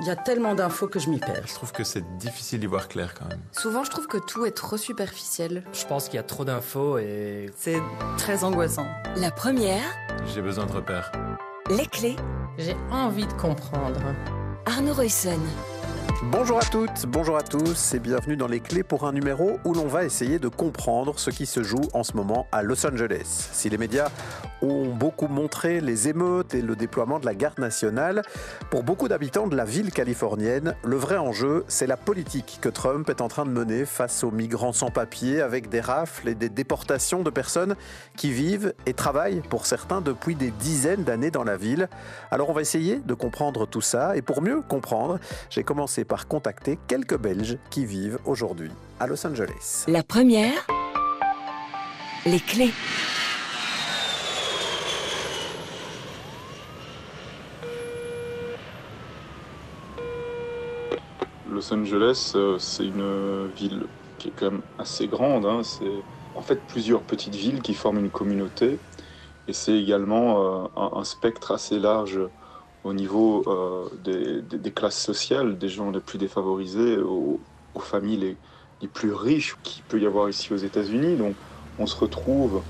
Il y a tellement d'infos que je m'y perds. Je trouve que c'est difficile d'y voir clair quand même. Souvent, je trouve que tout est trop superficiel. Je pense qu'il y a trop d'infos et... C'est très angoissant. La première, J'ai besoin de repères. les clés, J'ai envie de comprendre. Arnaud Roysson. Bonjour à toutes, bonjour à tous et bienvenue dans Les Clés pour un numéro où l'on va essayer de comprendre ce qui se joue en ce moment à Los Angeles. Si les médias ont beaucoup montré les émeutes et le déploiement de la garde nationale, pour beaucoup d'habitants de la ville californienne, le vrai enjeu, c'est la politique que Trump est en train de mener face aux migrants sans papier avec des rafles et des déportations de personnes qui vivent et travaillent pour certains depuis des dizaines d'années dans la ville. Alors on va essayer de comprendre tout ça et pour mieux comprendre, j'ai commencé par contacter quelques Belges qui vivent aujourd'hui à Los Angeles. La première, les clés. Los Angeles, c'est une ville qui est quand même assez grande. C'est en fait plusieurs petites villes qui forment une communauté. Et c'est également un spectre assez large au niveau des classes sociales, des gens les plus défavorisés, aux familles les plus riches qu'il peut y avoir ici aux États-Unis. Donc on se retrouve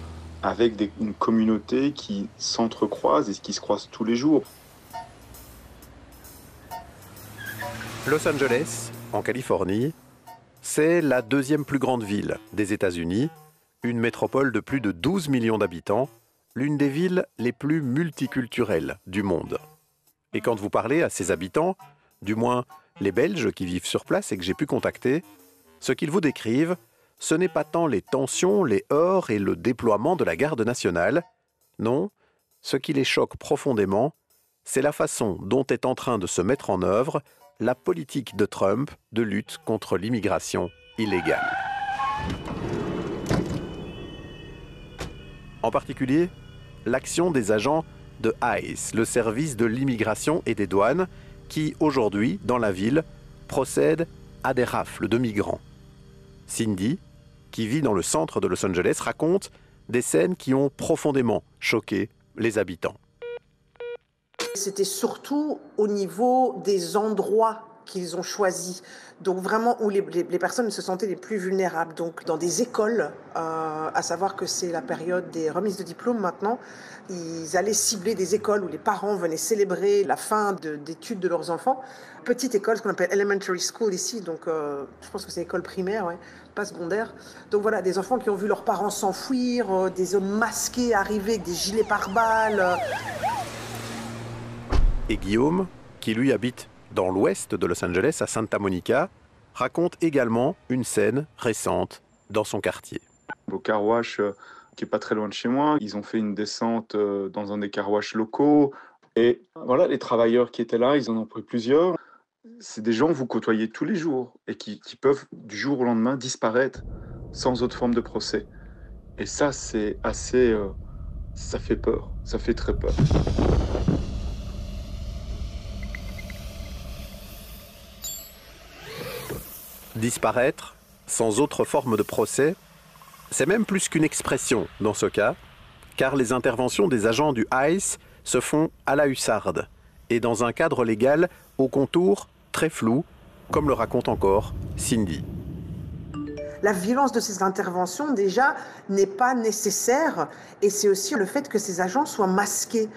avec une communauté qui s'entrecroise et qui se croise tous les jours. Los Angeles, en Californie, c'est la deuxième plus grande ville des États-Unis, une métropole de plus de 12 millions d'habitants, l'une des villes les plus multiculturelles du monde. Et quand vous parlez à ses habitants, du moins les Belges qui vivent sur place et que j'ai pu contacter, ce qu'ils vous décrivent, ce n'est pas tant les tensions, les heurts et le déploiement de la garde nationale. Non, ce qui les choque profondément, c'est la façon dont est en train de se mettre en œuvre la politique de Trump de lutte contre l'immigration illégale. En particulier, l'action des agents de ICE, le service de l'immigration et des douanes, qui, aujourd'hui, dans la ville, procède à des rafles de migrants. Cindy, qui vit dans le centre de Los Angeles, raconte des scènes qui ont profondément choqué les habitants. C'était surtout au niveau des endroits qu'ils ont choisis, donc vraiment où les personnes se sentaient les plus vulnérables. Donc dans des écoles, à savoir que c'est la période des remises de diplômes maintenant, ils allaient cibler des écoles où les parents venaient célébrer la fin d'études de leurs enfants. Petite école, ce qu'on appelle elementary school ici, donc je pense que c'est école primaire, ouais, pas secondaire. Donc voilà, des enfants qui ont vu leurs parents s'enfuir, des hommes masqués arriver avec des gilets pare-balles. Et Guillaume, qui lui habite dans l'ouest de Los Angeles, à Santa Monica, raconte également une scène récente dans son quartier. Au car wash, qui est pas très loin de chez moi, ils ont fait une descente dans un des car wash locaux. Et voilà, les travailleurs qui étaient là, ils en ont pris plusieurs. C'est des gens que vous côtoyez tous les jours et qui peuvent du jour au lendemain disparaître sans autre forme de procès. Et ça, c'est assez... ça fait peur, ça fait très peur. Disparaître, sans autre forme de procès, c'est même plus qu'une expression dans ce cas, car les interventions des agents du ICE se font à la hussarde et dans un cadre légal aux contours très flous, comme le raconte encore Cindy. La violence de ces interventions, déjà, n'est pas nécessaire, et c'est aussi le fait que ces agents soient masqués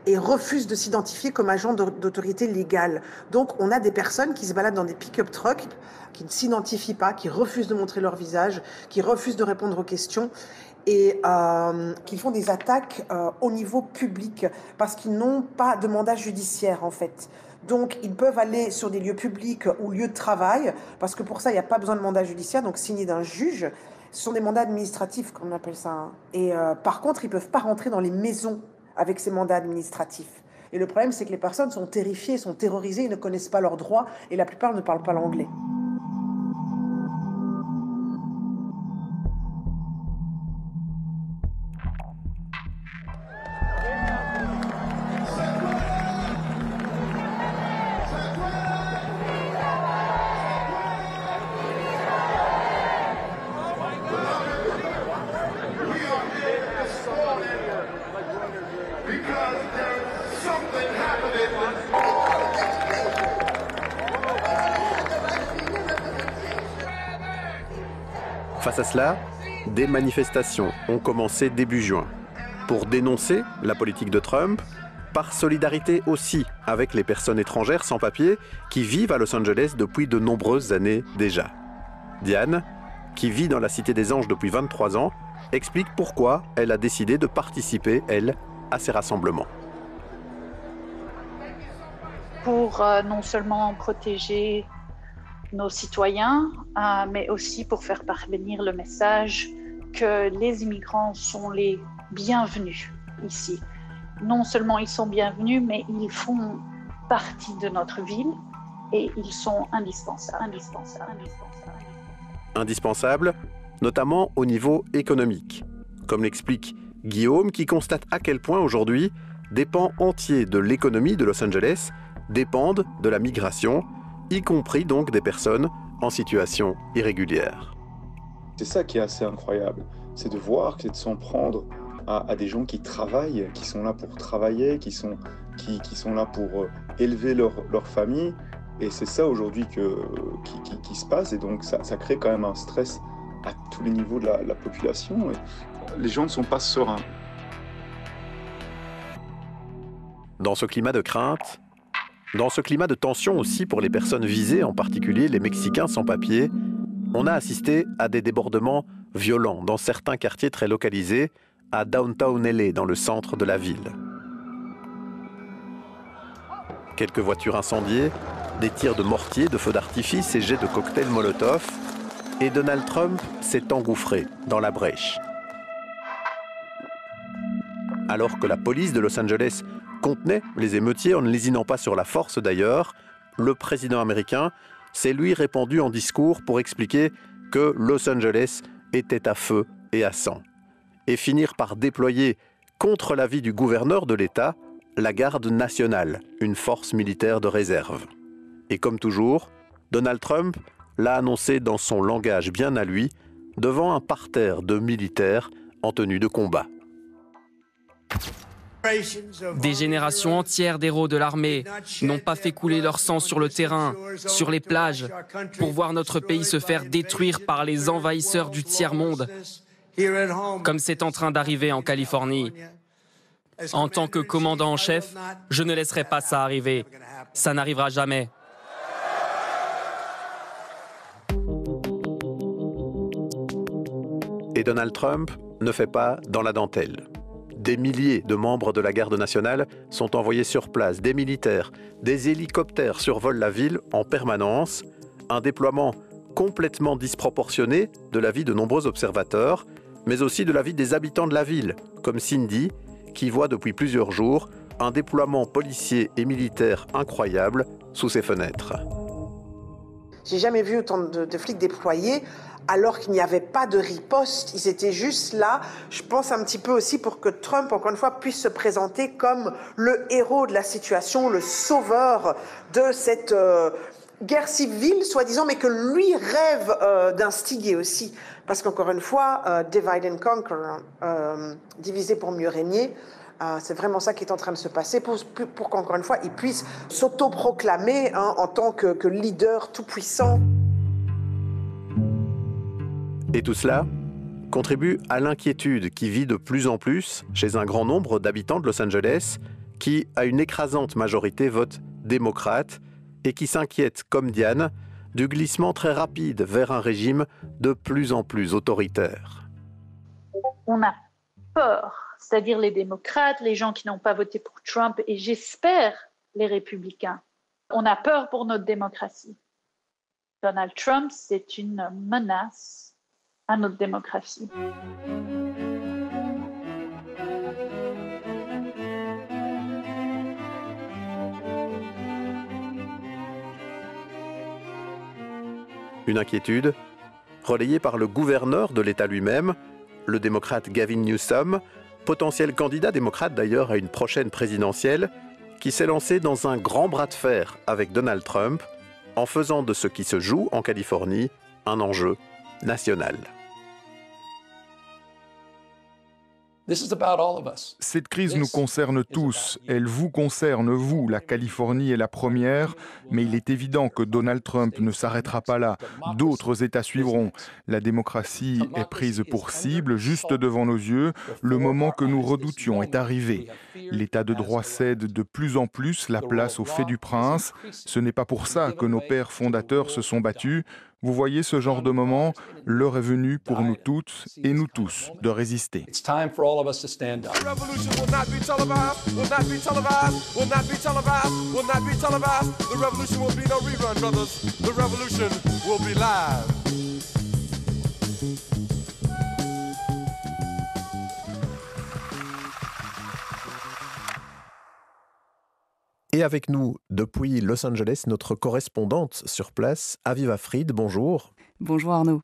et refusent de s'identifier comme agents d'autorité légale. Donc on a des personnes qui se baladent dans des pick-up trucks, qui ne s'identifient pas, qui refusent de montrer leur visage, qui refusent de répondre aux questions et qui font des attaques au niveau public parce qu'ils n'ont pas de mandat judiciaire en fait. Donc ils peuvent aller sur des lieux publics ou lieux de travail parce que pour ça il n'y a pas besoin de mandat judiciaire, donc signé d'un juge. Ce sont des mandats administratifs comme on appelle ça. Et par contre ils ne peuvent pas rentrer dans les maisons avec ces mandats administratifs. Et le problème, c'est que les personnes sont terrifiées, sont terrorisées, ils ne connaissent pas leurs droits et la plupart ne parlent pas l'anglais. Face à cela, des manifestations ont commencé début juin pour dénoncer la politique de Trump, par solidarité aussi avec les personnes étrangères sans papier qui vivent à Los Angeles depuis de nombreuses années déjà. Diane, qui vit dans la Cité des Anges depuis 23 ans, explique pourquoi elle a décidé de participer, elle, à ces rassemblements. Pour non seulement protéger nos citoyens, mais aussi pour faire parvenir le message que les immigrants sont les bienvenus ici. Non seulement ils sont bienvenus, mais ils font partie de notre ville et ils sont indispensables. Indispensables, notamment au niveau économique. Comme l'explique Guillaume, qui constate à quel point aujourd'hui des pans entiers de l'économie de Los Angeles dépendent de la migration, y compris donc des personnes en situation irrégulière. C'est ça qui est assez incroyable, c'est de voir, c'est de s'en prendre à des gens qui travaillent, qui sont là pour travailler, qui sont là pour élever leur famille. Et c'est ça aujourd'hui qui se passe. Et donc ça crée quand même un stress à tous les niveaux de la population. Et les gens ne sont pas sereins. Dans ce climat de crainte, dans ce climat de tension aussi pour les personnes visées, en particulier les Mexicains sans papier, on a assisté à des débordements violents dans certains quartiers très localisés, à Downtown LA, dans le centre de la ville. Quelques voitures incendiées, des tirs de mortier, de feux d'artifice et jets de cocktails Molotov, et Donald Trump s'est engouffré dans la brèche. Alors que la police de Los Angeles contenait les émeutiers en ne lésinant pas sur la force d'ailleurs, le président américain s'est lui répandu en discours pour expliquer que Los Angeles était à feu et à sang, et finir par déployer, contre l'avis du gouverneur de l'État, la garde nationale, une force militaire de réserve. Et comme toujours, Donald Trump l'a annoncé dans son langage bien à lui, devant un parterre de militaires en tenue de combat. Des générations entières d'héros de l'armée n'ont pas fait couler leur sang sur le terrain, sur les plages, pour voir notre pays se faire détruire par les envahisseurs du tiers-monde, comme c'est en train d'arriver en Californie. En tant que commandant en chef, je ne laisserai pas ça arriver. Ça n'arrivera jamais. Et Donald Trump ne fait pas dans la dentelle. Des milliers de membres de la garde nationale sont envoyés sur place, des militaires, des hélicoptères survolent la ville en permanence, un déploiement complètement disproportionné de l'avis de nombreux observateurs, mais aussi de l'avis des habitants de la ville, comme Cindy, qui voit depuis plusieurs jours un déploiement policier et militaire incroyable sous ses fenêtres. J'ai jamais vu autant de flics déployés alors qu'il n'y avait pas de riposte. Ils étaient juste là, je pense un petit peu aussi pour que Trump, encore une fois, puisse se présenter comme le héros de la situation, le sauveur de cette guerre civile, soi-disant, mais que lui rêve d'instiguer aussi. Parce qu'encore une fois, divide and conquer, diviser pour mieux régner, c'est vraiment ça qui est en train de se passer pour qu'encore une fois, il puisse s'autoproclamer en tant que leader tout-puissant. Et tout cela contribue à l'inquiétude qui vit de plus en plus chez un grand nombre d'habitants de Los Angeles qui, à une écrasante majorité, votent démocrate et qui s'inquiètent, comme Diane, du glissement très rapide vers un régime de plus en plus autoritaire. On a peur, c'est-à-dire les démocrates, les gens qui n'ont pas voté pour Trump et j'espère les républicains. On a peur pour notre démocratie. Donald Trump, c'est une menace à notre démocratie. Une inquiétude relayée par le gouverneur de l'État lui-même, le démocrate Gavin Newsom, potentiel candidat démocrate d'ailleurs à une prochaine présidentielle, qui s'est lancé dans un grand bras de fer avec Donald Trump en faisant de ce qui se joue en Californie un enjeu national. Cette crise nous concerne tous. Elle vous concerne, vous. La Californie est la première, mais il est évident que Donald Trump ne s'arrêtera pas là. D'autres États suivront. La démocratie est prise pour cible, juste devant nos yeux. Le moment que nous redoutions est arrivé. L'État de droit cède de plus en plus la place au fait du prince. Ce n'est pas pour ça que nos pères fondateurs se sont battus. Vous voyez ce genre de moment, l'heure est venue pour nous toutes et nous tous de résister. Et avec nous, depuis Los Angeles, notre correspondante sur place, Aviva Fried, bonjour. Bonjour Arnaud.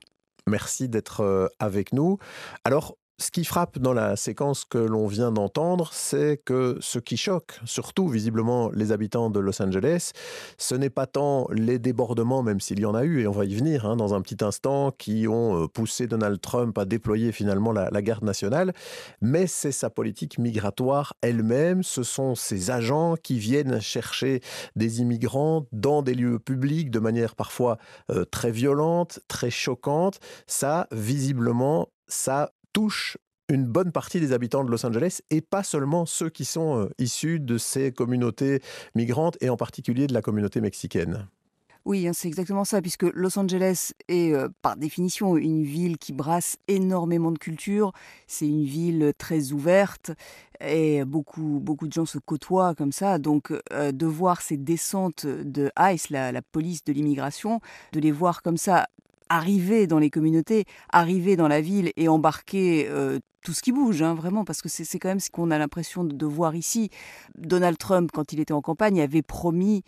Merci d'être avec nous. Alors, ce qui frappe dans la séquence que l'on vient d'entendre, c'est que ce qui choque, surtout visiblement les habitants de Los Angeles, ce n'est pas tant les débordements, même s'il y en a eu, et on va y venir dans un petit instant, qui ont poussé Donald Trump à déployer finalement la garde nationale, mais c'est sa politique migratoire elle-même, ce sont ces agents qui viennent chercher des immigrants dans des lieux publics de manière parfois très violente, très choquante. Ça, visiblement, ça touche une bonne partie des habitants de Los Angeles et pas seulement ceux qui sont issus de ces communautés migrantes et en particulier de la communauté mexicaine. Oui, c'est exactement ça, puisque Los Angeles est par définition une ville qui brasse énormément de culture. C'est une ville très ouverte et beaucoup de gens se côtoient comme ça. Donc de voir ces descentes de ICE, la police de l'immigration, de les voir comme ça arriver dans les communautés, arriver dans la ville et embarquer tout ce qui bouge, vraiment, parce que c'est quand même ce qu'on a l'impression de voir ici. Donald Trump, quand il était en campagne, avait promis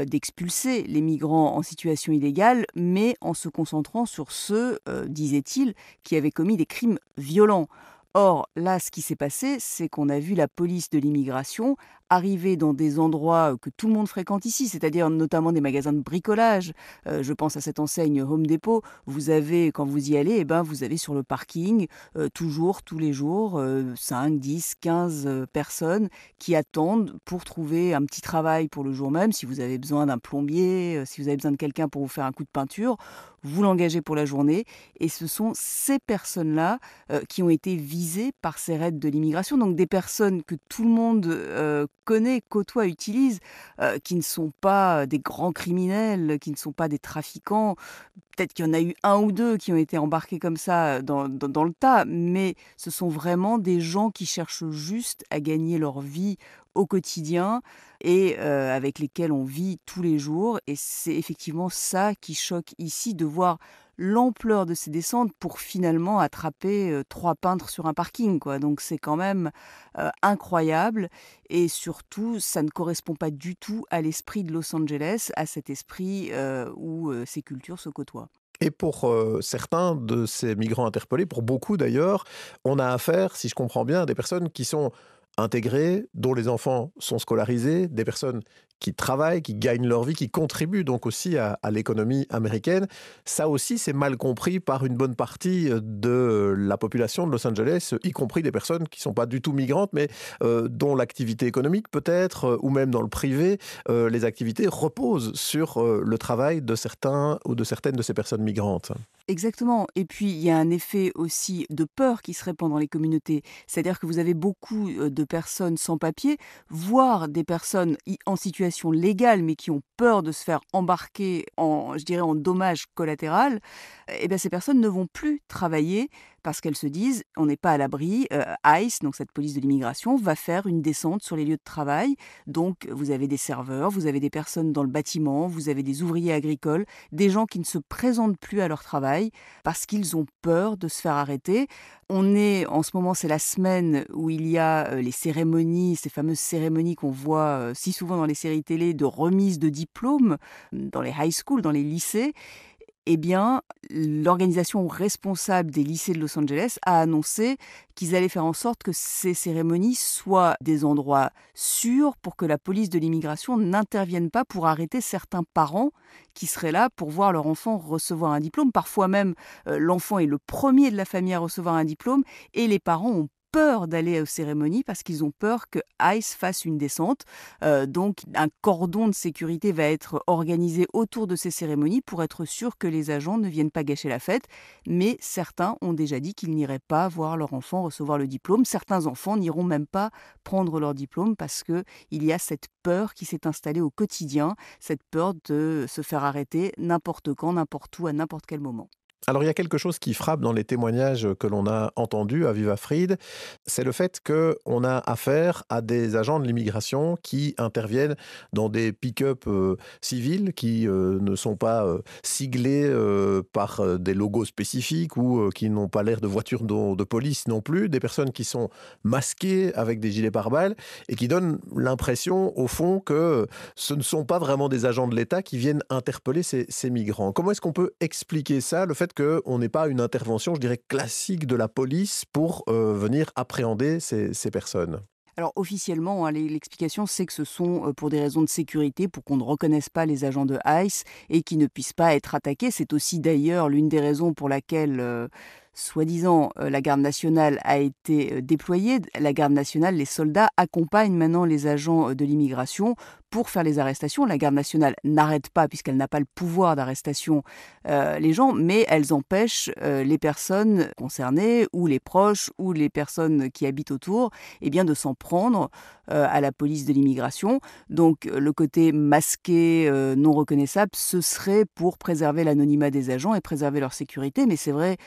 d'expulser les migrants en situation illégale, mais en se concentrant sur ceux, disait-il, qui avaient commis des crimes violents. Or, là, ce qui s'est passé, c'est qu'on a vu la police de l'immigration arriver dans des endroits que tout le monde fréquente ici, c'est-à-dire notamment des magasins de bricolage. Je pense à cette enseigne Home Depot. Vous avez, quand vous y allez, vous avez sur le parking, tous les jours, 5, 10, 15 personnes qui attendent pour trouver un petit travail pour le jour même. Si vous avez besoin d'un plombier, si vous avez besoin de quelqu'un pour vous faire un coup de peinture, vous l'engagez pour la journée. Et ce sont ces personnes-là qui ont été visées par ces raids de l'immigration. Donc des personnes que tout le monde connaît, côtoie, utilise, qui ne sont pas des grands criminels, qui ne sont pas des trafiquants. Peut-être qu'il y en a eu un ou deux qui ont été embarqués comme ça dans le tas, mais ce sont vraiment des gens qui cherchent juste à gagner leur vie au quotidien et avec lesquels on vit tous les jours. Et c'est effectivement ça qui choque ici, de voir l'ampleur de ces descentes pour finalement attraper 3 peintres sur un parking, quoi. Donc c'est quand même incroyable, et surtout ça ne correspond pas du tout à l'esprit de Los Angeles, à cet esprit où ces cultures se côtoient. Et pour certains de ces migrants interpellés, pour beaucoup d'ailleurs, on a affaire, si je comprends bien, à des personnes qui sont intégrées, dont les enfants sont scolarisés, des personnes qui travaillent, qui gagnent leur vie, qui contribuent donc aussi à l'économie américaine. Ça aussi, c'est mal compris par une bonne partie de la population de Los Angeles, y compris des personnes qui ne sont pas du tout migrantes, mais dont l'activité économique peut-être, ou même dans le privé, les activités reposent sur le travail de certains ou de certaines de ces personnes migrantes. Exactement. Et puis, il y a un effet aussi de peur qui se répand dans les communautés. C'est-à-dire que vous avez beaucoup de personnes sans papier, voire des personnes en situation légale, mais qui ont peur de se faire embarquer en dommage collatéral. Et bien, ces personnes ne vont plus travailler parce qu'elles se disent, on n'est pas à l'abri. ICE, donc cette police de l'immigration, va faire une descente sur les lieux de travail. Donc, vous avez des serveurs, vous avez des personnes dans le bâtiment, vous avez des ouvriers agricoles, des gens qui ne se présentent plus à leur travail parce qu'ils ont peur de se faire arrêter. En ce moment, c'est la semaine où il y a les cérémonies, ces fameuses cérémonies qu'on voit si souvent dans les séries télé de remise de diplômes dans les high schools, dans les lycées. Eh bien, l'organisation responsable des lycées de Los Angeles a annoncé qu'ils allaient faire en sorte que ces cérémonies soient des endroits sûrs pour que la police de l'immigration n'intervienne pas pour arrêter certains parents qui seraient là pour voir leur enfant recevoir un diplôme. Parfois même, l'enfant est le premier de la famille à recevoir un diplôme et les parents ont peur d'aller aux cérémonies parce qu'ils ont peur que ICE fasse une descente. Donc un cordon de sécurité va être organisé autour de ces cérémonies pour être sûr que les agents ne viennent pas gâcher la fête. Mais certains ont déjà dit qu'ils n'iraient pas voir leur enfant recevoir le diplôme. Certains enfants n'iront même pas prendre leur diplôme parce qu'il y a cette peur qui s'est installée au quotidien, cette peur de se faire arrêter n'importe quand, n'importe où, à n'importe quel moment. Alors il y a quelque chose qui frappe dans les témoignages que l'on a entendus à Viva Fried, c'est le fait qu'on a affaire à des agents de l'immigration qui interviennent dans des pick-up civils qui ne sont pas siglés par des logos spécifiques ou qui n'ont pas l'air de voitures de police non plus, des personnes qui sont masquées avec des gilets pare-balles et qui donnent l'impression au fond que ce ne sont pas vraiment des agents de l'État qui viennent interpeller ces migrants. Comment est-ce qu'on peut expliquer ça, le fait qu'on n'ait pas une intervention, je dirais, classique de la police pour venir appréhender ces personnes? Alors officiellement, l'explication c'est que ce sont pour des raisons de sécurité, pour qu'on ne reconnaisse pas les agents de ICE et qu'ils ne puissent pas être attaqués. C'est aussi d'ailleurs l'une des raisons pour laquelle, soi-disant, la garde nationale a été déployée. La garde nationale, les soldats accompagnent maintenant les agents de l'immigration pour faire les arrestations. La garde nationale n'arrête pas, puisqu'elle n'a pas le pouvoir d'arrestation, les gens, mais elles empêchent les personnes concernées ou les proches ou les personnes qui habitent autour de s'en prendre à la police de l'immigration. Donc le côté masqué, non reconnaissable, ce serait pour préserver l'anonymat des agents et préserver leur sécurité. Mais c'est vrai,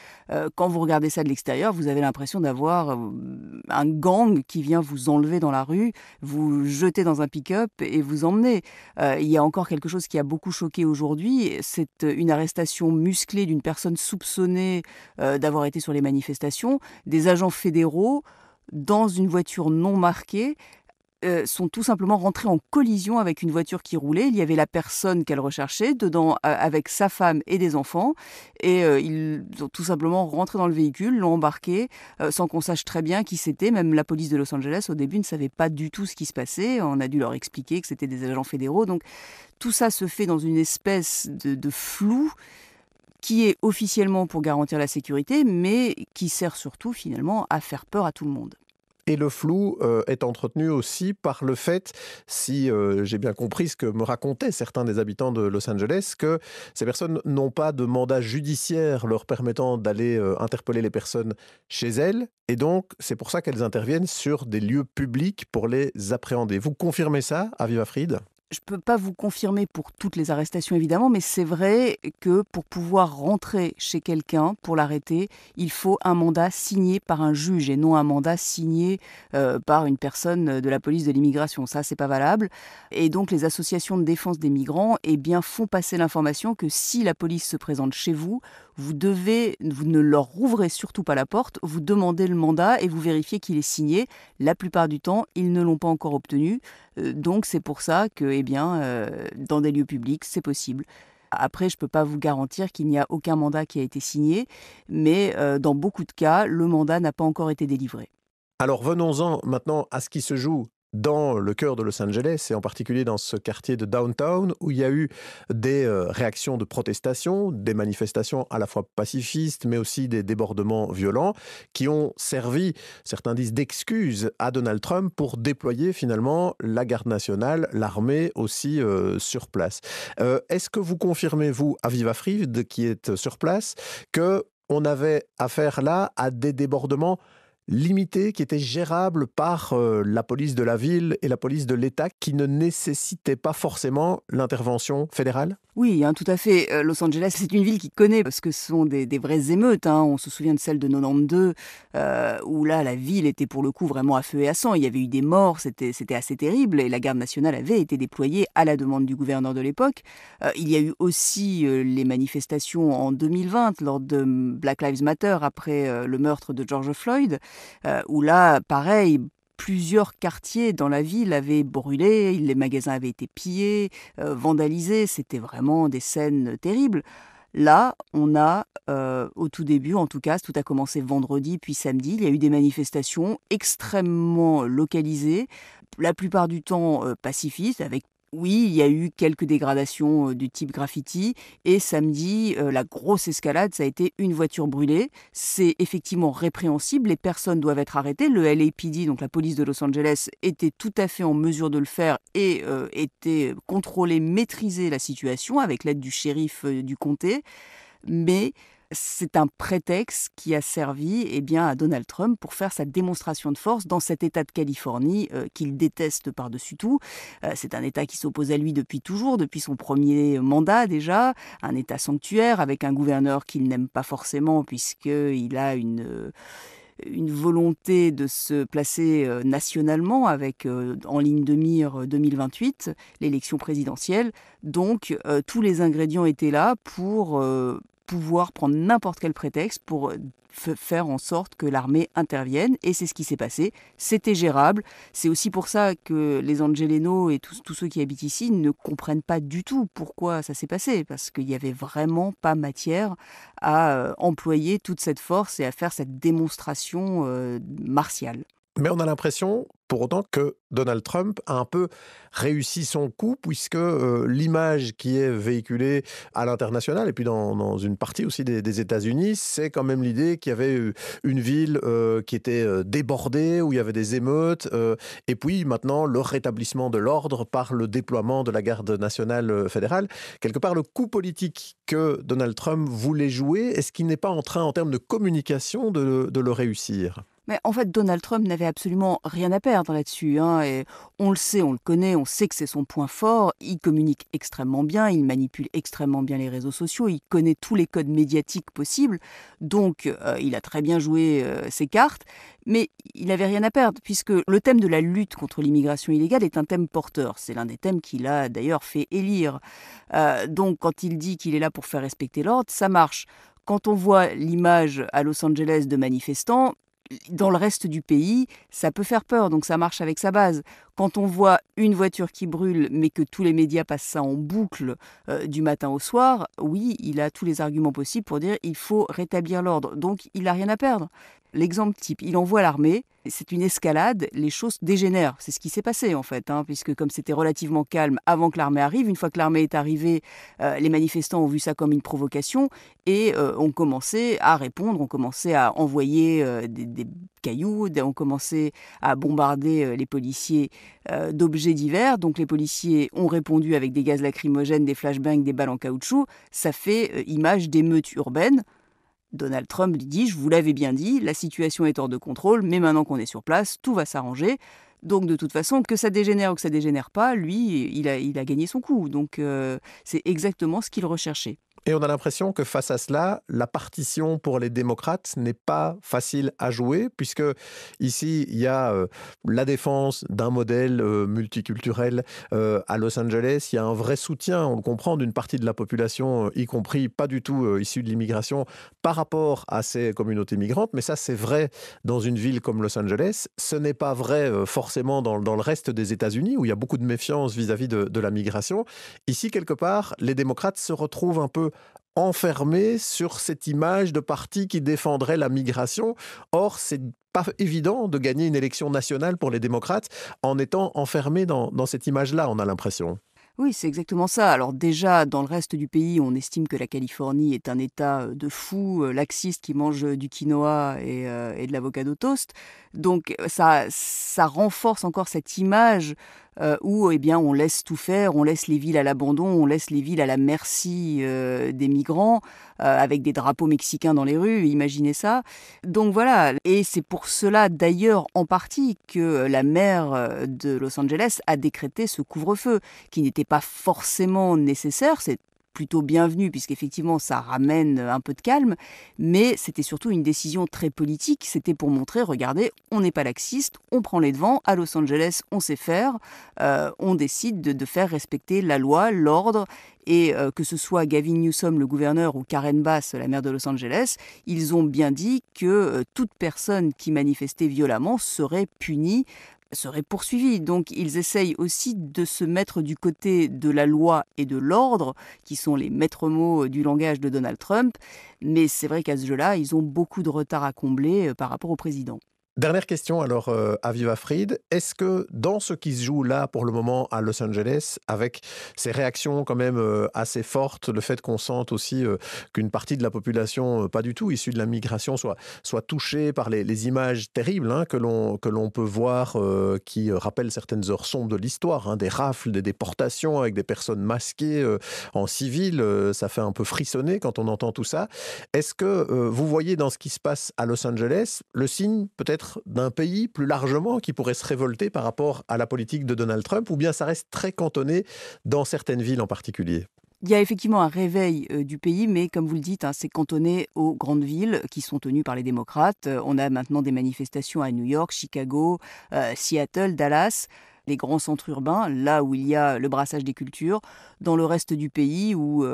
quand vous regardez ça de l'extérieur, vous avez l'impression d'avoir un gang qui vient vous enlever dans la rue, vous jeter dans un pick-up et vous emmener. Il y a encore quelque chose qui a beaucoup choqué aujourd'hui, c'est une arrestation musclée d'une personne soupçonnée d'avoir été sur les manifestations. Des agents fédéraux, dans une voiture non marquée, sont tout simplement rentrés en collision avec une voiture qui roulait. Il y avait la personne qu'elle recherchait dedans avec sa femme et des enfants et ils ont tout simplement rentré dans le véhicule, l'ont embarqué sans qu'on sache très bien qui c'était. Même la police de Los Angeles au début ne savait pas du tout ce qui se passait. On a dû leur expliquer que c'était des agents fédéraux. Donc tout ça se fait dans une espèce de flou qui est officiellement pour garantir la sécurité, mais qui sert surtout finalement à faire peur à tout le monde. Et le flou est entretenu aussi par le fait, si j'ai bien compris ce que me racontaient certains des habitants de Los Angeles, que ces personnes n'ont pas de mandat judiciaire leur permettant d'aller interpeller les personnes chez elles. Et donc, c'est pour ça qu'elles interviennent sur des lieux publics pour les appréhender. Vous confirmez ça, Aviva Fried ? Je ne peux pas vous confirmer pour toutes les arrestations, évidemment, mais c'est vrai que pour pouvoir rentrer chez quelqu'un, pour l'arrêter, il faut un mandat signé par un juge et non un mandat signé par une personne de la police de l'immigration. Ça, c'est pas valable. Et donc, les associations de défense des migrants font passer l'information que si la police se présente chez vous, vous ne leur rouvrez surtout pas la porte, vous demandez le mandat et vous vérifiez qu'il est signé. La plupart du temps, ils ne l'ont pas encore obtenu. Donc c'est pour ça que, dans des lieux publics, c'est possible. Après, je ne peux pas vous garantir qu'il n'y a aucun mandat qui a été signé, mais dans beaucoup de cas, le mandat n'a pas encore été délivré. Alors venons-en maintenant à ce qui se joue dans le cœur de Los Angeles, et en particulier dans ce quartier de Downtown, où il y a eu des réactions de protestation, des manifestations à la fois pacifistes, mais aussi des débordements violents, qui ont servi, certains disent, d'excuse à Donald Trump pour déployer finalement la garde nationale, l'armée aussi sur place. Est-ce que vous confirmez, vous, Aviva Fried, qui est sur place, qu'on avait affaire là à des débordements limité, qui était gérable par la police de la ville et la police de l'État, qui ne nécessitait pas forcément l'intervention fédérale? Oui, tout à fait. Los Angeles, c'est une ville qui connaît, parce que ce sont des vraies émeutes. On se souvient de celle de 92, où là, la ville était pour le coup vraiment à feu et à sang. Il y avait eu des morts, c'était assez terrible, et la garde nationale avait été déployée à la demande du gouverneur de l'époque. Il y a eu aussi les manifestations en 2020, lors de Black Lives Matter, après le meurtre de George Floyd, où là, pareil, plusieurs quartiers dans la ville avaient brûlé, les magasins avaient été pillés, vandalisés, c'était vraiment des scènes terribles. Là, on a, au tout début, en tout cas, tout a commencé vendredi puis samedi, il y a eu des manifestations extrêmement localisées, la plupart du temps pacifistes, avec Oui, il y a eu quelques dégradations du type graffiti et samedi, la grosse escalade, ça a été une voiture brûlée. C'est effectivement répréhensible, les personnes doivent être arrêtées. Le LAPD, donc la police de Los Angeles, était tout à fait en mesure de le faire et était contrôler, maîtriser la situation avec l'aide du shérif du comté. Mais c'est un prétexte qui a servi à Donald Trump pour faire sa démonstration de force dans cet État de Californie qu'il déteste par-dessus tout. C'est un État qui s'oppose à lui depuis toujours, depuis son premier mandat déjà, un État sanctuaire avec un gouverneur qu'il n'aime pas forcément puisqu'il a une volonté de se placer nationalement avec en ligne de mire 2028, l'élection présidentielle. Donc tous les ingrédients étaient là pour pouvoir prendre n'importe quel prétexte pour faire en sorte que l'armée intervienne. Et c'est ce qui s'est passé. C'était gérable. C'est aussi pour ça que les Angelenos et tous ceux qui habitent ici ne comprennent pas du tout pourquoi ça s'est passé. Parce qu'il n'y avait vraiment pas matière à employer toute cette force et à faire cette démonstration martiale. Mais on a l'impression, pour autant, que Donald Trump a un peu réussi son coup, puisque l'image qui est véhiculée à l'international, et puis dans une partie aussi des États-Unis, c'est quand même l'idée qu'il y avait une ville qui était débordée, où il y avait des émeutes, et puis maintenant le rétablissement de l'ordre par le déploiement de la garde nationale fédérale. Quelque part, le coup politique que Donald Trump voulait jouer, est-ce qu'il n'est pas en train, en termes de communication, de le réussir ? Mais en fait, Donald Trump n'avait absolument rien à perdre là-dessus. Et on le sait, on le connaît, on sait que c'est son point fort. Il communique extrêmement bien, il manipule extrêmement bien les réseaux sociaux, il connaît tous les codes médiatiques possibles. Donc, il a très bien joué ses cartes. Mais il n'avait rien à perdre, puisque le thème de la lutte contre l'immigration illégale est un thème porteur. C'est l'un des thèmes qu'il a d'ailleurs fait élire. Donc, quand il dit qu'il est là pour faire respecter l'ordre, ça marche. Quand on voit l'image à Los Angeles de manifestants, dans le reste du pays, ça peut faire peur, donc ça marche avec sa base. Quand on voit une voiture qui brûle, mais que tous les médias passent ça en boucle du matin au soir, oui, il a tous les arguments possibles pour dire il faut rétablir l'ordre. Donc, il n'a rien à perdre. L'exemple type, il envoie l'armée, c'est une escalade, les choses dégénèrent. C'est ce qui s'est passé en fait, puisque comme c'était relativement calme avant que l'armée arrive, une fois que l'armée est arrivée, les manifestants ont vu ça comme une provocation et ont commencé à répondre, ont commencé à envoyer des cailloux, ont commencé à bombarder les policiers d'objets divers. Donc les policiers ont répondu avec des gaz lacrymogènes, des flashbangs, des balles en caoutchouc. Ça fait image d'émeute urbaine. Donald Trump dit « Je vous l'avais bien dit, la situation est hors de contrôle, mais maintenant qu'on est sur place, tout va s'arranger. » Donc de toute façon, que ça dégénère ou que ça dégénère pas, lui, il a gagné son coup. Donc c'est exactement ce qu'il recherchait. Et on a l'impression que face à cela, la partition pour les démocrates n'est pas facile à jouer, puisque ici, il y a la défense d'un modèle multiculturel à Los Angeles. Il y a un vrai soutien, on le comprend, d'une partie de la population, y compris pas du tout issue de l'immigration, par rapport à ces communautés migrantes. Mais ça, c'est vrai dans une ville comme Los Angeles. Ce n'est pas vrai forcément dans le reste des États-Unis, où il y a beaucoup de méfiance vis-à-vis de la migration. Ici, quelque part, les démocrates se retrouvent un peu enfermés sur cette image de parti qui défendrait la migration. Or, c'est pas évident de gagner une élection nationale pour les démocrates en étant enfermés dans cette image-là, on a l'impression. Oui, c'est exactement ça. Alors déjà, dans le reste du pays, on estime que la Californie est un État de fous, laxistes qui mangent du quinoa et de l'avocado toast. Donc ça renforce encore cette image où on laisse tout faire, on laisse les villes à l'abandon, on laisse les villes à la merci des migrants, avec des drapeaux mexicains dans les rues, imaginez ça. Donc voilà, et c'est pour cela d'ailleurs en partie que la maire de Los Angeles a décrété ce couvre-feu, qui n'était pas forcément nécessaire, c'est plutôt bienvenu puisqu'effectivement ça ramène un peu de calme, mais c'était surtout une décision très politique, c'était pour montrer, regardez, on n'est pas laxiste, on prend les devants, à Los Angeles on sait faire, on décide de faire respecter la loi, l'ordre, et que ce soit Gavin Newsom, le gouverneur, ou Karen Bass, la maire de Los Angeles, ils ont bien dit que toute personne qui manifestait violemment serait punie, serait poursuivis. Donc ils essayent aussi de se mettre du côté de la loi et de l'ordre, qui sont les maîtres mots du langage de Donald Trump. Mais c'est vrai qu'à ce jeu-là, ils ont beaucoup de retard à combler par rapport au président. Dernière question alors, Aviva Fried. Est-ce que dans ce qui se joue là pour le moment à Los Angeles, avec ces réactions quand même assez fortes, le fait qu'on sente aussi qu'une partie de la population, pas du tout issue de la migration, soit touchée par les images terribles que l'on peut voir, qui rappellent certaines heures sombres de l'histoire, des rafles, des déportations avec des personnes masquées en civil, ça fait un peu frissonner quand on entend tout ça. Est-ce que vous voyez dans ce qui se passe à Los Angeles le signe peut-être d'un pays plus largement qui pourrait se révolter par rapport à la politique de Donald Trump, ou bien ça reste très cantonné dans certaines villes en particulier? Il y a effectivement un réveil du pays, mais comme vous le dites, c'est cantonné aux grandes villes qui sont tenues par les démocrates. On a maintenant des manifestations à New York, Chicago, Seattle, Dallas, les grands centres urbains, là où il y a le brassage des cultures. Dans le reste du pays, où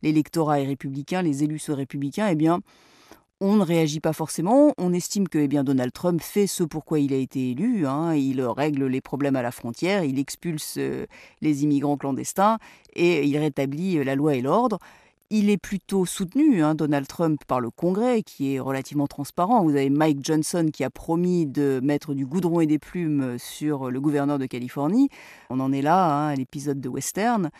l'électorat est républicain, les élus sont républicains, eh bien, on ne réagit pas forcément. On estime que Donald Trump fait ce pourquoi il a été élu. Il règle les problèmes à la frontière, il expulse les immigrants clandestins et il rétablit la loi et l'ordre. Il est plutôt soutenu, Donald Trump, par le Congrès, qui est relativement transparent. Vous avez Mike Johnson qui a promis de mettre du goudron et des plumes sur le gouverneur de Californie. On en est là, à l'épisode de Western.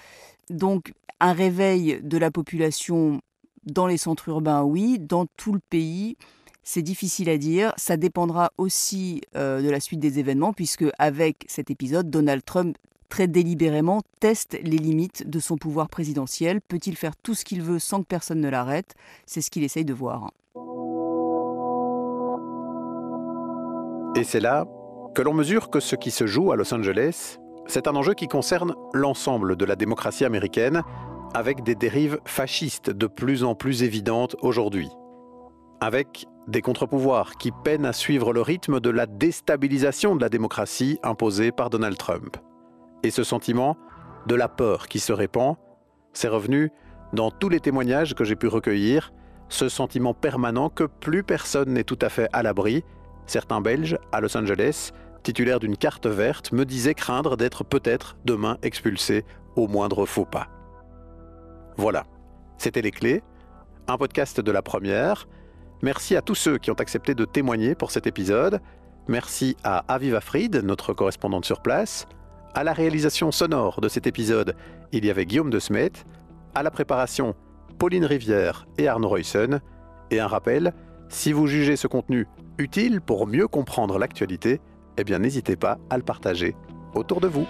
Donc, un réveil de la population dans les centres urbains, oui. Dans tout le pays, c'est difficile à dire. Ça dépendra aussi de la suite des événements, puisque avec cet épisode, Donald Trump, très délibérément, teste les limites de son pouvoir présidentiel. Peut-il faire tout ce qu'il veut sans que personne ne l'arrête? C'est ce qu'il essaye de voir. Et c'est là que l'on mesure que ce qui se joue à Los Angeles, c'est un enjeu qui concerne l'ensemble de la démocratie américaine, avec des dérives fascistes de plus en plus évidentes aujourd'hui. Avec des contre-pouvoirs qui peinent à suivre le rythme de la déstabilisation de la démocratie imposée par Donald Trump. Et ce sentiment de la peur qui se répand, c'est revenu dans tous les témoignages que j'ai pu recueillir, ce sentiment permanent que plus personne n'est tout à fait à l'abri. Certains Belges, à Los Angeles, titulaires d'une carte verte, me disaient craindre d'être peut-être demain expulsés au moindre faux pas. Voilà, c'était Les Clés, un podcast de La Première. Merci à tous ceux qui ont accepté de témoigner pour cet épisode. Merci à Aviva Fried, notre correspondante sur place. À la réalisation sonore de cet épisode, il y avait Guillaume de Smet. À la préparation, Pauline Rivière et Arnaud Ruyssen. Et un rappel, si vous jugez ce contenu utile pour mieux comprendre l'actualité, eh bien n'hésitez pas à le partager autour de vous.